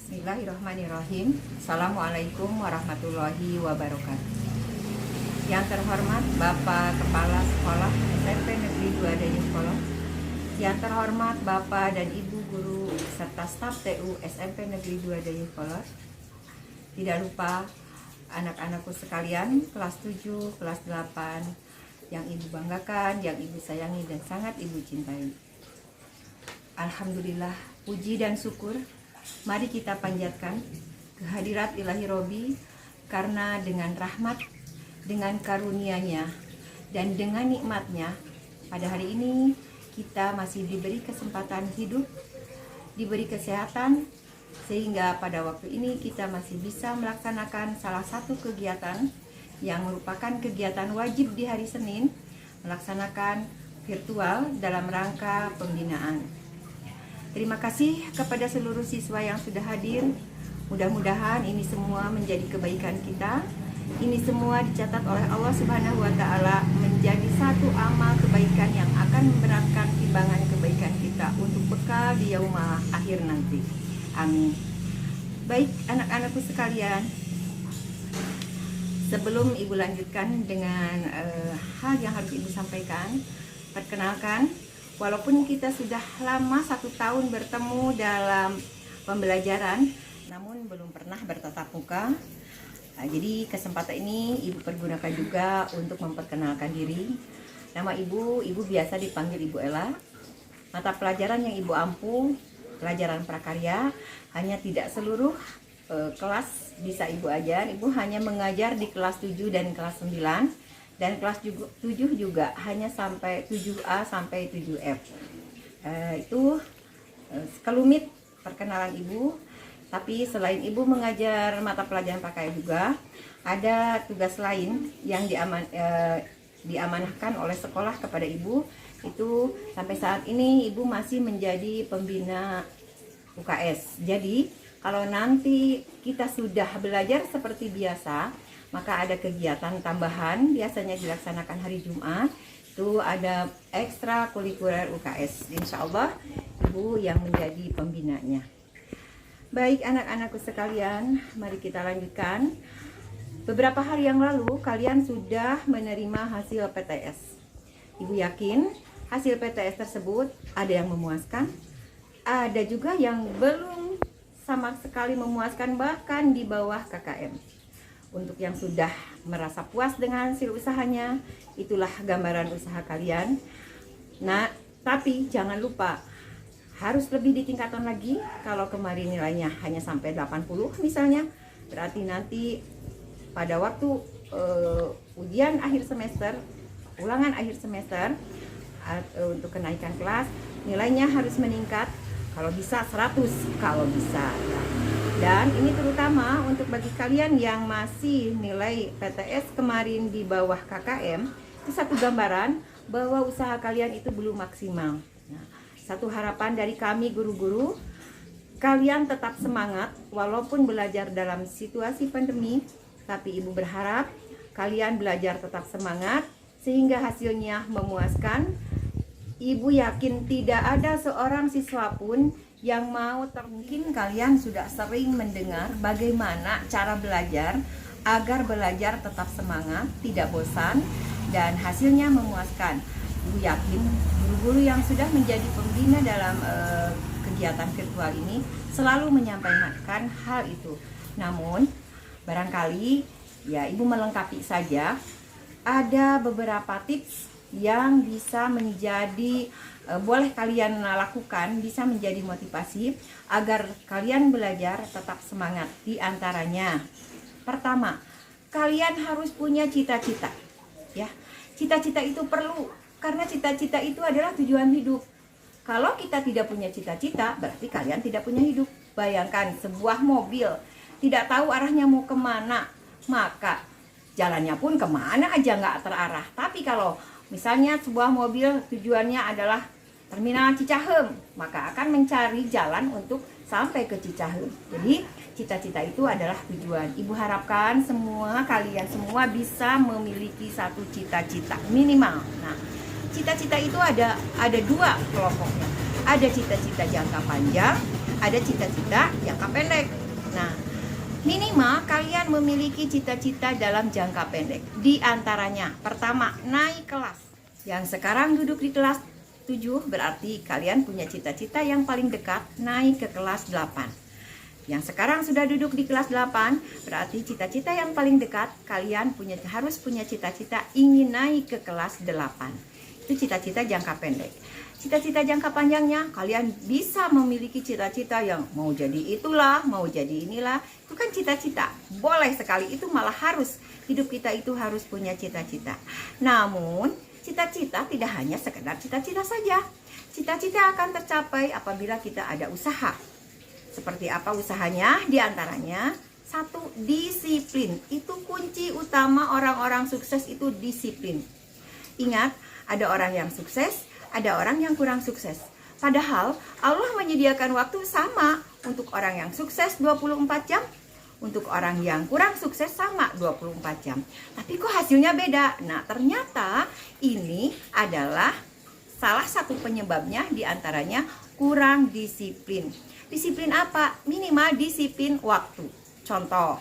Bismillahirrahmanirrahim. Assalamualaikum warahmatullahi wabarakatuh. Yang terhormat Bapak Kepala Sekolah SMP Negeri 2 Dayakolot, yang terhormat Bapak dan Ibu Guru serta staf TU SMP Negeri 2 Dayakolot, tidak lupa anak-anakku sekalian kelas 7, kelas 8 yang Ibu banggakan, yang Ibu sayangi dan sangat Ibu cintai. Alhamdulillah, puji dan syukur mari kita panjatkan kehadirat Ilahi Robi, karena dengan rahmat, dengan karunia-Nya, dan dengan nikmat-Nya, pada hari ini kita masih diberi kesempatan hidup, diberi kesehatan, sehingga pada waktu ini kita masih bisa melaksanakan salah satu kegiatan yang merupakan kegiatan wajib di hari Senin, melaksanakan virtual dalam rangka pembinaan. Terima kasih kepada seluruh siswa yang sudah hadir. Mudah-mudahan ini semua menjadi kebaikan kita. Ini semua dicatat oleh Allah Subhanahu wa Ta'ala menjadi satu amal kebaikan yang akan memberatkan timbangan kebaikan kita untuk bekal di yaumul akhir nanti. Amin. Baik anak-anakku sekalian, sebelum Ibu lanjutkan dengan hal yang harus Ibu sampaikan, perkenalkan, walaupun kita sudah lama 1 tahun bertemu dalam pembelajaran, namun belum pernah bertatap muka. Jadi kesempatan ini Ibu pergunakan juga untuk memperkenalkan diri. Nama Ibu biasa dipanggil Ibu Ella. Mata pelajaran yang Ibu ampu, pelajaran prakarya, hanya tidak seluruh kelas bisa Ibu ajar. Ibu hanya mengajar di kelas 7 dan kelas 9. Dan kelas 7 juga hanya sampai 7A sampai 7F. Itu sekelumit perkenalan Ibu. Tapi selain Ibu mengajar mata pelajaran prakarya juga, ada tugas lain yang diamanahkan oleh sekolah kepada Ibu. Itu sampai saat ini Ibu masih menjadi pembina UKS. Jadi kalau nanti kita sudah belajar seperti biasa, maka ada kegiatan tambahan, biasanya dilaksanakan hari Jumat. Itu ada ekstra kurikuler UKS. Insya Allah Ibu yang menjadi pembinanya. Baik anak-anakku sekalian, mari kita lanjutkan. Beberapa hari yang lalu kalian sudah menerima hasil PTS. Ibu yakin hasil PTS tersebut ada yang memuaskan, ada juga yang belum sama sekali memuaskan, bahkan di bawah KKM. Untuk yang sudah merasa puas dengan hasil usahanya, itulah gambaran usaha kalian. Nah, tapi jangan lupa harus lebih ditingkatkan lagi. Kalau kemarin nilainya hanya sampai 80 misalnya, berarti nanti pada waktu ujian akhir semester, ulangan akhir semester, untuk kenaikan kelas, nilainya harus meningkat. Kalau bisa 100, kalau bisa. Dan ini terutama untuk bagi kalian yang masih nilai PTS kemarin di bawah KKM, itu satu gambaran bahwa usaha kalian itu belum maksimal. Nah, satu harapan dari kami guru-guru, kalian tetap semangat walaupun belajar dalam situasi pandemi, tapi Ibu berharap kalian belajar tetap semangat sehingga hasilnya memuaskan. Ibu yakin tidak ada seorang siswa pun yang mau mungkin kalian sudah sering mendengar bagaimana cara belajar agar belajar tetap semangat, tidak bosan, dan hasilnya memuaskan. Ibu yakin guru-guru yang sudah menjadi pembina dalam kegiatan virtual ini selalu menyampaikan hal itu. Namun barangkali ya Ibu melengkapi saja, ada beberapa tips yang bisa menjadi boleh kalian lakukan, bisa menjadi motivasi agar kalian belajar tetap semangat. Di antaranya, pertama, kalian harus punya cita-cita. Ya, cita-cita itu perlu, karena cita-cita itu adalah tujuan hidup. Kalau kita tidak punya cita-cita, berarti kalian tidak punya hidup. Bayangkan sebuah mobil tidak tahu arahnya mau kemana, maka jalannya pun kemana aja nggak terarah. Tapi kalau misalnya sebuah mobil tujuannya adalah Terminal Cicahem, maka akan mencari jalan untuk sampai ke Cicahem. Jadi cita-cita itu adalah tujuan. Ibu harapkan kalian semua bisa memiliki satu cita-cita minimal. Nah, cita-cita itu ada 2 kelompoknya. Ada cita-cita jangka panjang, ada cita-cita jangka pendek. kalian memiliki cita-cita dalam jangka pendek. Di antaranya, pertama, naik kelas. Yang sekarang duduk di kelas 7 berarti kalian punya cita-cita yang paling dekat naik ke kelas 8. Yang sekarang sudah duduk di kelas 8 berarti cita-cita yang paling dekat kalian harus punya cita-cita ingin naik ke kelas 8. Itu cita-cita jangka pendek. Cita-cita jangka panjangnya kalian bisa memiliki cita-cita yang mau jadi itulah, mau jadi inilah. Itu kan cita-cita. Boleh sekali, itu malah harus. Hidup kita itu harus punya cita-cita. Namun cita-cita tidak hanya sekedar cita-cita saja. Cita-cita akan tercapai apabila kita ada usaha. Seperti apa usahanya? Di antaranya, satu, disiplin. Itu kunci utama orang-orang sukses, itu disiplin. Ingat, ada orang yang sukses, ada orang yang kurang sukses. Padahal Allah menyediakan waktu sama untuk orang yang sukses 24 jam, untuk orang yang kurang sukses sama 24 jam. Tapi kok hasilnya beda? Nah, ternyata ini adalah salah satu penyebabnya, diantaranya kurang disiplin. Disiplin apa? Minimal disiplin waktu. Contoh,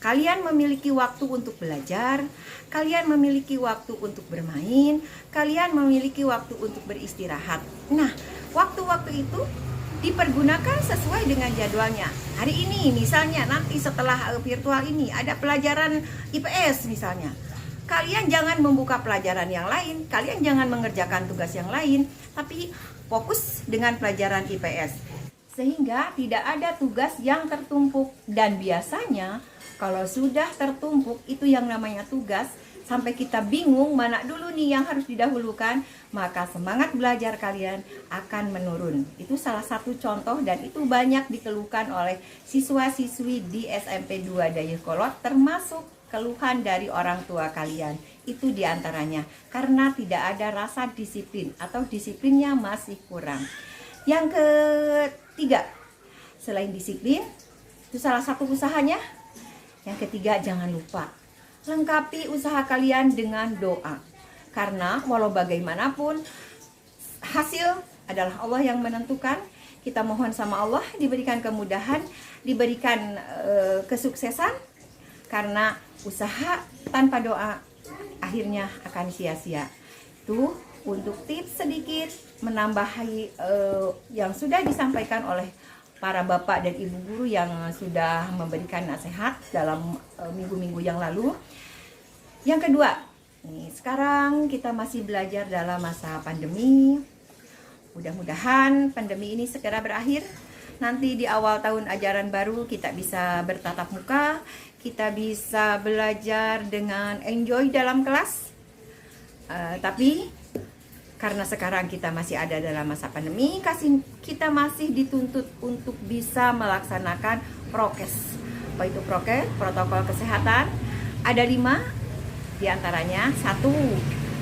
kalian memiliki waktu untuk belajar, kalian memiliki waktu untuk bermain, kalian memiliki waktu untuk beristirahat. Nah, waktu-waktu itu dipergunakan sesuai dengan jadwalnya. Hari ini misalnya, nanti setelah virtual ini ada pelajaran IPS misalnya. Kalian jangan membuka pelajaran yang lain, kalian jangan mengerjakan tugas yang lain, tapi fokus dengan pelajaran IPS. Sehingga tidak ada tugas yang tertumpuk. Dan biasanya kalau sudah tertumpuk, itu yang namanya tugas, sampai kita bingung mana dulu nih yang harus didahulukan, maka semangat belajar kalian akan menurun. Itu salah satu contoh dan itu banyak dikeluhkan oleh siswa-siswi di SMP 2 Dayakolot, termasuk keluhan dari orang tua kalian. Itu diantaranya karena tidak ada rasa disiplin atau disiplinnya masih kurang. Yang ketiga, selain disiplin, itu salah satu usahanya. Yang ketiga, jangan lupa lengkapi usaha kalian dengan doa. Karena walau bagaimanapun hasil adalah Allah yang menentukan. Kita mohon sama Allah diberikan kemudahan, diberikan kesuksesan. Karena usaha tanpa doa akhirnya akan sia-sia. Itu untuk tips sedikit menambahi yang sudah disampaikan oleh para bapak dan ibu guru yang sudah memberikan nasihat dalam minggu-minggu yang lalu. Yang kedua, nih, sekarang kita masih belajar dalam masa pandemi. Mudah-mudahan pandemi ini segera berakhir. Nanti di awal tahun ajaran baru kita bisa bertatap muka, kita bisa belajar dengan enjoy dalam kelas. Tapi karena sekarang kita masih ada dalam masa pandemi, kita masih dituntut untuk bisa melaksanakan prokes. Apa itu prokes? Protokol kesehatan. Ada 5. Di antaranya, 1,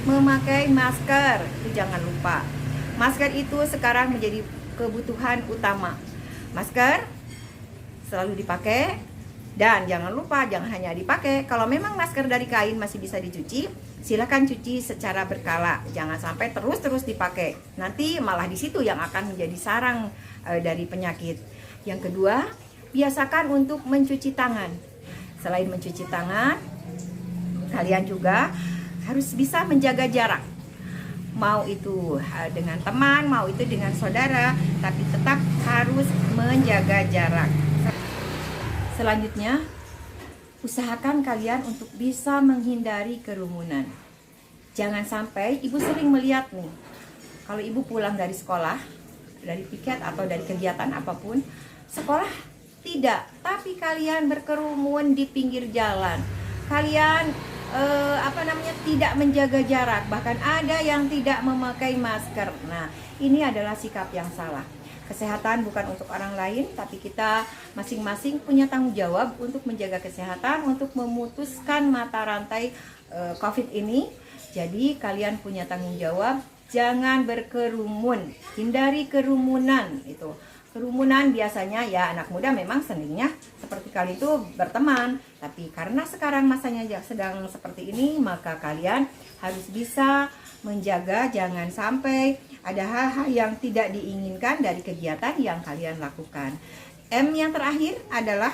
memakai masker. Itu jangan lupa. Masker itu sekarang menjadi kebutuhan utama. Masker selalu dipakai. Dan jangan lupa, jangan hanya dipakai. Kalau memang masker dari kain masih bisa dicuci, silakan cuci secara berkala. Jangan sampai terus-terus dipakai. Nanti malah di situ yang akan menjadi sarang dari penyakit. Yang kedua, biasakan untuk mencuci tangan. Selain mencuci tangan, kalian juga harus bisa menjaga jarak. Mau itu dengan teman, mau itu dengan saudara, tapi tetap harus menjaga jarak. Selanjutnya, usahakan kalian untuk bisa menghindari kerumunan. Jangan sampai, ibu sering melihat nih, kalau ibu pulang dari sekolah, dari piket atau dari kegiatan apapun, sekolah tidak, tapi kalian berkerumun di pinggir jalan. Kalian tidak menjaga jarak, bahkan ada yang tidak memakai masker. Nah, ini adalah sikap yang salah. Kesehatan bukan untuk orang lain, tapi kita masing-masing punya tanggung jawab untuk menjaga kesehatan, untuk memutuskan mata rantai COVID ini. Jadi kalian punya tanggung jawab, jangan berkerumun, hindari kerumunan. Itu kerumunan biasanya ya anak muda memang senangnya seperti kali itu berteman, tapi karena sekarang masanya sedang seperti ini, maka kalian harus bisa menjaga jangan sampai ada hal-hal yang tidak diinginkan dari kegiatan yang kalian lakukan. M yang terakhir adalah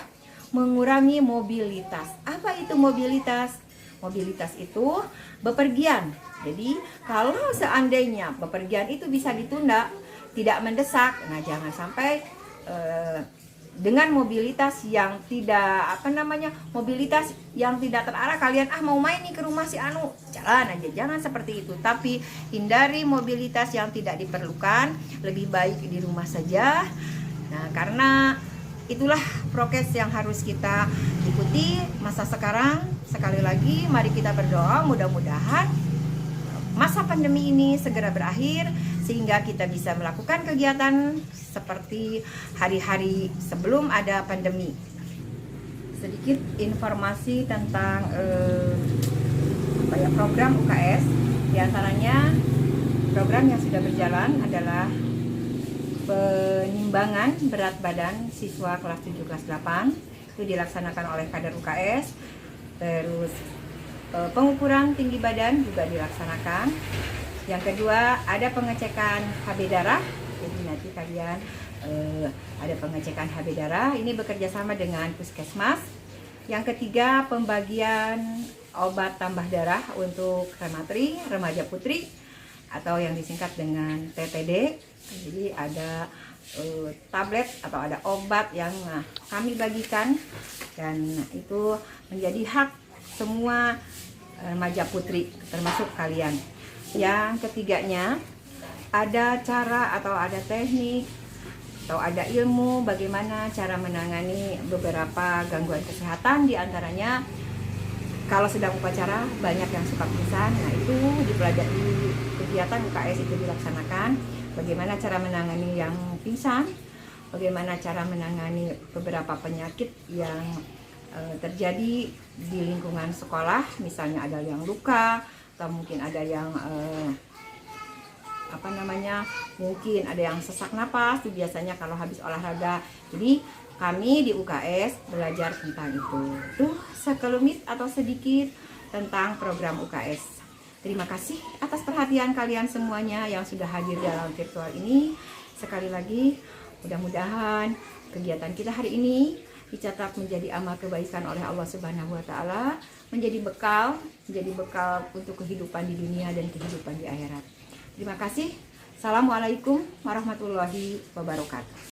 mengurangi mobilitas. Apa itu mobilitas? Mobilitas itu bepergian. Jadi kalau seandainya bepergian itu bisa ditunda, tidak mendesak, nah jangan sampai dengan mobilitas yang tidak mobilitas yang tidak terarah, kalian mau main nih ke rumah si Anu, jalan aja, jangan seperti itu. Tapi hindari mobilitas yang tidak diperlukan, lebih baik di rumah saja. Nah, karena itulah prokes yang harus kita ikuti masa sekarang. Sekali lagi mari kita berdoa mudah-mudahan masa pandemi ini segera berakhir sehingga kita bisa melakukan kegiatan seperti hari-hari sebelum ada pandemi. Sedikit informasi tentang program UKS. Di antaranya program yang sudah berjalan adalah penimbangan berat badan siswa kelas 7 kelas 8, itu dilaksanakan oleh kader UKS. Terus pengukuran tinggi badan juga dilaksanakan. Yang kedua ada pengecekan HB darah. Jadi nanti kalian ada pengecekan HB darah. Ini bekerja sama dengan Puskesmas. Yang ketiga pembagian obat tambah darah untuk rematri, remaja putri atau yang disingkat dengan TPD. Jadi ada tablet atau ada obat yang kami bagikan dan itu menjadi hak semua remaja putri termasuk kalian. Yang ketiganya ada cara atau ada teknik atau ada ilmu bagaimana cara menangani beberapa gangguan kesehatan, di antaranya kalau sedang upacara banyak yang suka pingsan. Nah, itu dipelajari kegiatan UKS itu dilaksanakan. Bagaimana cara menangani yang pingsan, bagaimana cara menangani beberapa penyakit yang terjadi di lingkungan sekolah, misalnya ada yang luka atau mungkin ada yang mungkin ada yang sesak napas, itu biasanya kalau habis olahraga. Jadi kami di UKS belajar tentang itu. Tuh sekelumit atau sedikit tentang program UKS. Terima kasih atas perhatian kalian semuanya yang sudah hadir dalam virtual ini. Sekali lagi, mudah-mudahan kegiatan kita hari ini dicatat menjadi amal kebaikan oleh Allah Subhanahu wa Ta'ala, menjadi bekal untuk kehidupan di dunia dan kehidupan di akhirat. Terima kasih. Assalamualaikum warahmatullahi wabarakatuh.